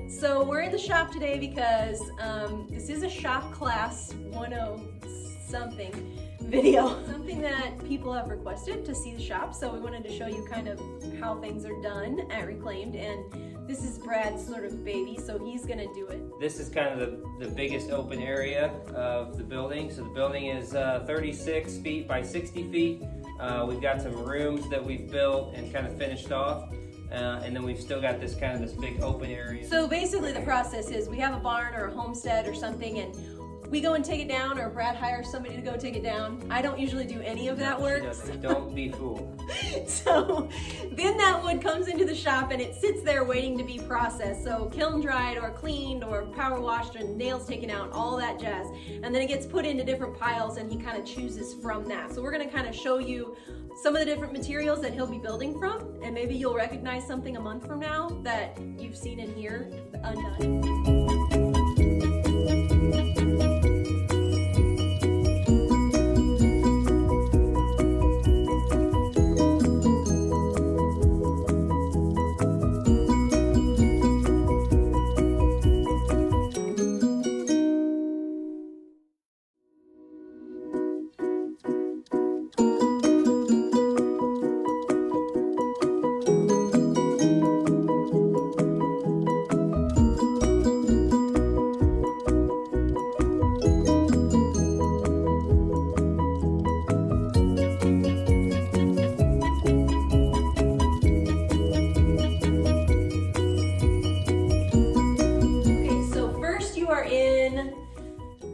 So we're in the shop today because this is a shop class 101 something video, something that people have requested to see the shop. So we wanted to show you kind of how things are done at Reclaimed, and this is Brad's sort of baby, so he's gonna do it. This is kind of the biggest open area of the building. So the building is 36 feet by 60 feet. We've got some rooms that we've built and kind of finished off. And then we've still got this big open area. So basically the process is we have a barn or a homestead or something, and we go and take it down, or Brad hires somebody to go take it down. I don't usually do any of that work. Don't be fooled. So then that wood comes into the shop and it sits there waiting to be processed. So kiln dried or cleaned or power washed and nails taken out, all that jazz. And then it gets put into different piles and he kind of chooses from that. So we're gonna kind of show you some of the different materials that he'll be building from, and maybe you'll recognize something a month from now that you've seen in here undone.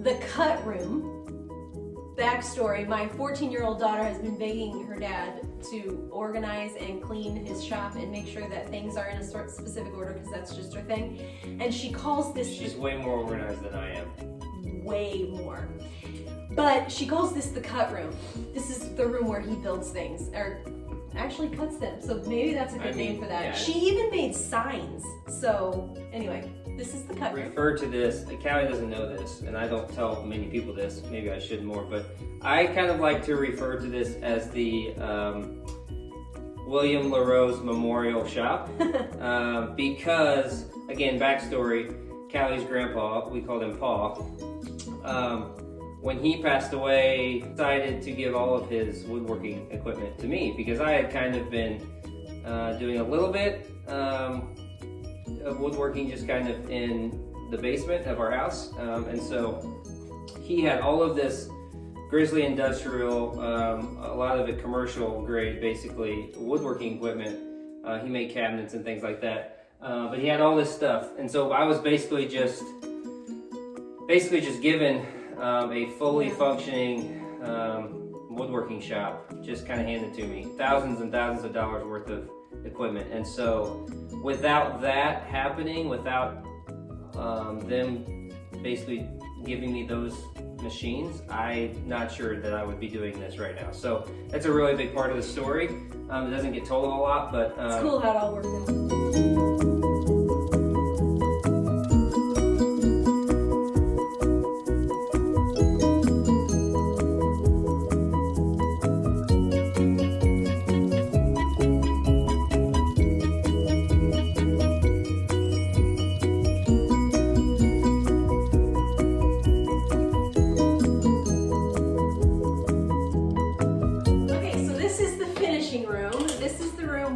The cut room. Backstory, my 14-year-old daughter has been begging her dad to organize and clean his shop and make sure that things are in a specific order, because that's just her thing. And she calls this... She's way more organized than I am. Way more. But she calls this the cut room. This is the room where he builds things, or actually cuts them. So maybe that's a good name for that. Yeah. She even made signs. So anyway, this is the cut room. Refer to this, Callie doesn't know this, and I don't tell many people this, maybe I should more, but I kind of like to refer to this as the William LaRose Memorial Shop, because, again, backstory, Callie's grandpa, we called him Pa, when he passed away, decided to give all of his woodworking equipment to me, because I had kind of been doing a little bit of woodworking just kind of in the basement of our house, and so he had all of this Grizzly Industrial, a lot of it commercial grade, basically woodworking equipment. He made cabinets and things like that, but he had all this stuff, and so I was basically just given a fully functioning woodworking shop, just kind of handed to me, thousands and thousands of dollars worth of equipment. And so without that happening, without them basically giving me those machines, I'm not sure that I would be doing this right now. So that's a really big part of the story. It doesn't get told a whole lot, but it's cool how it all worked out.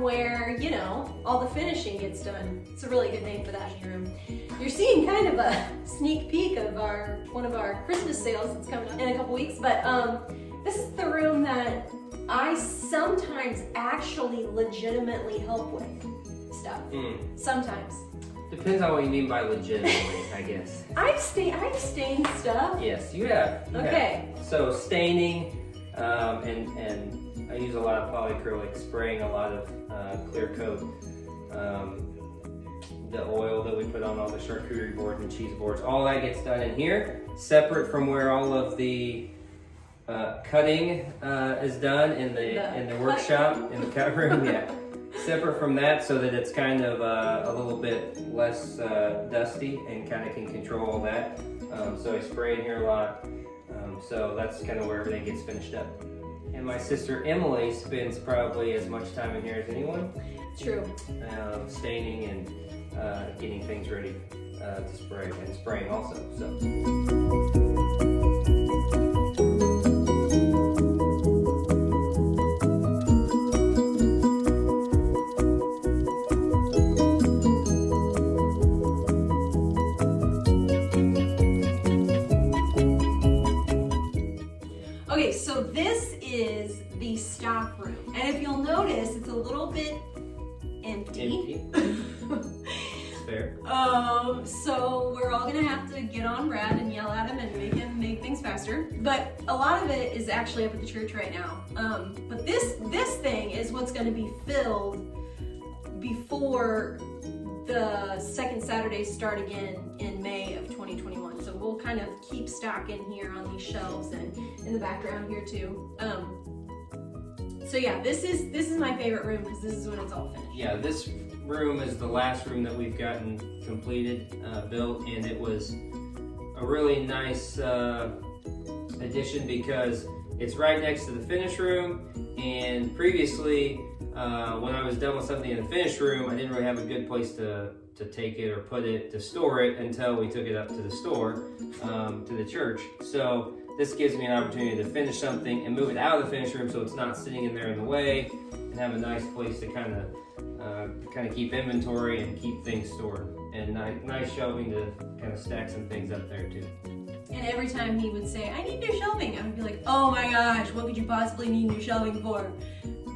Where, you know, all the finishing gets done. It's a really good name for that room. You're seeing kind of a sneak peek of one of our Christmas sales that's coming up in a couple weeks, but this is the room that I sometimes actually legitimately help with stuff. Sometimes. Depends on what you mean by legitimately, I guess. I've stained stuff. Yes, you have. Okay. So staining, and I use a lot of polyacrylic, spraying a lot of clear coat. The oil that we put on all the charcuterie boards and cheese boards, all that gets done in here, separate from where all of the cutting is done in the workshop, in the cut room. Yeah. separate from that so that it's kind of a little bit less dusty and kind of can control all that. So I spray in here a lot. So that's kind of where everything gets finished up. And my sister Emily spends probably as much time in here as anyone. True. Staining and getting things ready to spray, and spraying also. So. Okay, so this is the stock room. And if you'll notice, it's a little bit empty. It's fair. So we're all gonna have to get on Brad and yell at him and make him make things faster. But a lot of it is actually up at the church right now. But this thing is what's gonna be filled before the second Saturdays start again in May of 2021. So we'll kind of keep stock in here on these shelves and in the background here too. So yeah, this is my favorite room because this is when it's all finished. Yeah, this room is the last room that we've gotten completed, built, and it was a really nice addition because it's right next to the finish room. And previously, when I was done with something in the finished room, I didn't really have a good place to take it or put it, to store it, until we took it up to the store, to the church. So this gives me an opportunity to finish something and move it out of the finished room so it's not sitting in there in the way, and have a nice place to kind of keep inventory and keep things stored. And nice shelving to kind of stack some things up there too. And every time he would say, I need new shelving, I would be like, oh my gosh, what could you possibly need new shelving for?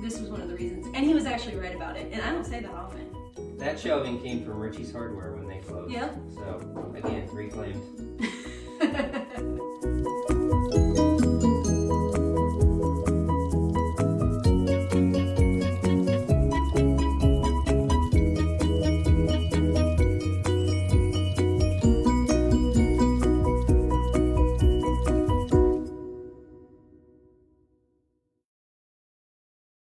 This was one of the reasons. And he was actually right about it. And I don't say that often. That shelving came from Richie's Hardware when they closed. Yeah. So again, reclaimed.